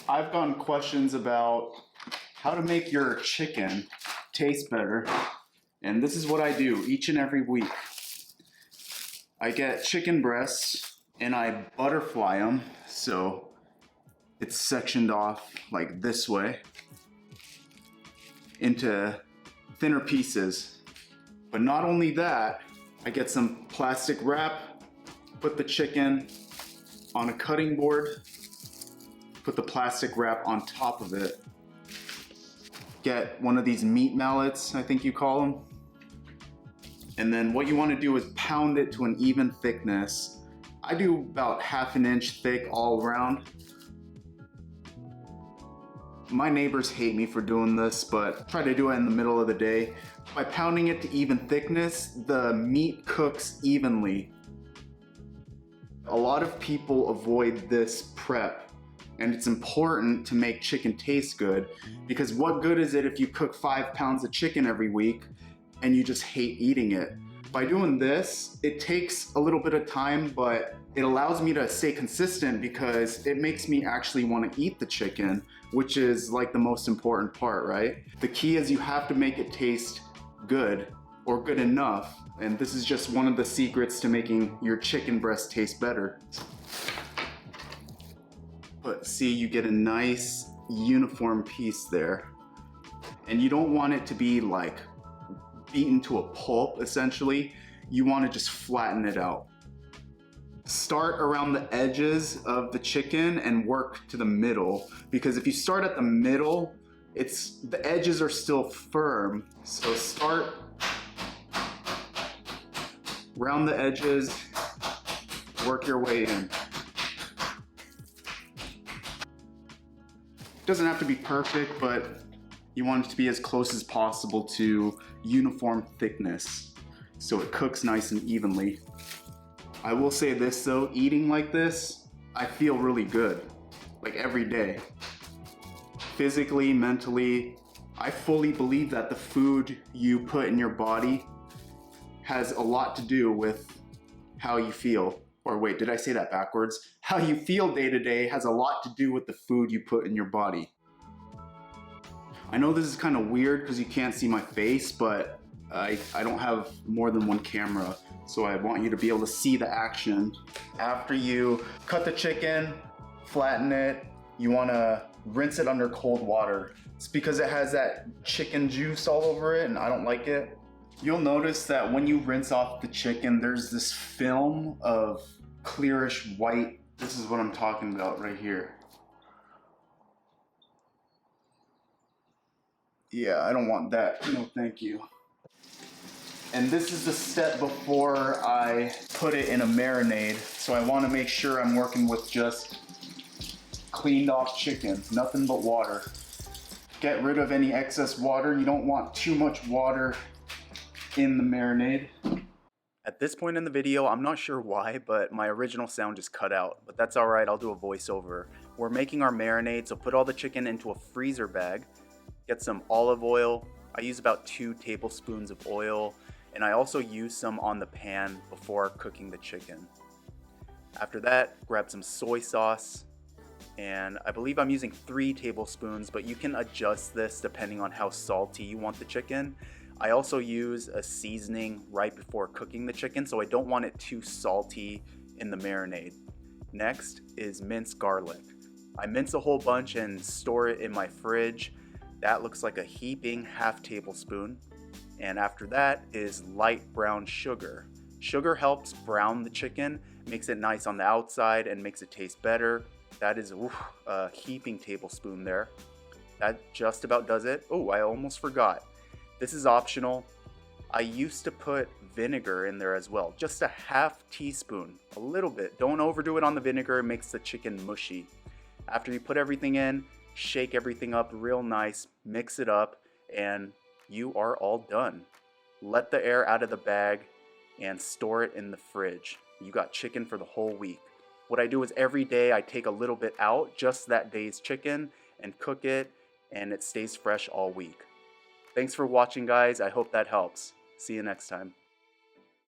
I've gotten questions about how to make your chicken taste better, and this is what I do each and every week. I get chicken breasts and I butterfly them so it's sectioned off like this way into thinner pieces. But not only that, I get some plastic wrap, put the chicken on a cutting board, put the plastic wrap on top of it. Get one of these meat mallets, I think you call them. And then what you want to do is pound it to an even thickness. I do about 1/2 inch thick all around. My neighbors hate me for doing this, but try to do it in the middle of the day. By pounding it to even thickness, the meat cooks evenly. A lot of people avoid this prep, and it's important to make chicken taste good, because what good is it if you cook 5 pounds of chicken every week and you just hate eating it? By doing this, it takes a little bit of time, but it allows me to stay consistent because it makes me actually want to eat the chicken, which is like the most important part, right? The key is you have to make it taste good or good enough, and this is just one of the secrets to making your chicken breast taste better. But see, you get a nice uniform piece there, and you don't want it to be like beaten to a pulp. Essentially, you want to just flatten it out. Start around the edges of the chicken and work to the middle, because if you start at the middle, the edges are still firm. So start around the edges, work your way in. It doesn't have to be perfect, but you want it to be as close as possible to uniform thickness so it cooks nice and evenly. I will say this though, eating like this, I feel really good, like every day. Physically, mentally, I fully believe that the food you put in your body has a lot to do with how you feel. Or wait, did I say that backwards? How you feel day to day has a lot to do with the food you put in your body. I know this is kind of weird because you can't see my face, but I don't have more than one camera, so I want you to be able to see the action. After you cut the chicken, flatten it, you want to rinse it under cold water. It's because it has that chicken juice all over it and I don't like it. You'll notice that when you rinse off the chicken, there's this film of clearish white. This is what I'm talking about right here. Yeah, I don't want that. No, thank you. And this is the step before I put it in a marinade. So I want to make sure I'm working with just cleaned off chicken, nothing but water. Get rid of any excess water. You don't want too much water in the marinade. At this point in the video, I'm not sure why, but my original sound just cut out, but that's all right, I'll do a voiceover. We're making our marinade, so put all the chicken into a freezer bag, get some olive oil. I use about 2 tablespoons of oil, and I also use some on the pan before cooking the chicken. After that, grab some soy sauce, and I believe I'm using 3 tablespoons, but you can adjust this depending on how salty you want the chicken. I also use a seasoning right before cooking the chicken, so I don't want it too salty in the marinade. Next is minced garlic. I mince a whole bunch and store it in my fridge. That looks like a heaping 1/2 tablespoon. And after that is light brown sugar. Sugar helps brown the chicken, makes it nice on the outside and makes it taste better. That is a heaping tablespoon there. That just about does it. Oh, I almost forgot. This is optional. I used to put vinegar in there as well, just a 1/2 teaspoon, a little bit. Don't overdo it on the vinegar, it makes the chicken mushy. After you put everything in, shake everything up real nice, mix it up, and you are all done. Let the air out of the bag and store it in the fridge. You got chicken for the whole week. What I do is every day I take a little bit out, just that day's chicken, and cook it, and it stays fresh all week. Thanks for watching, guys. I hope that helps. See you next time.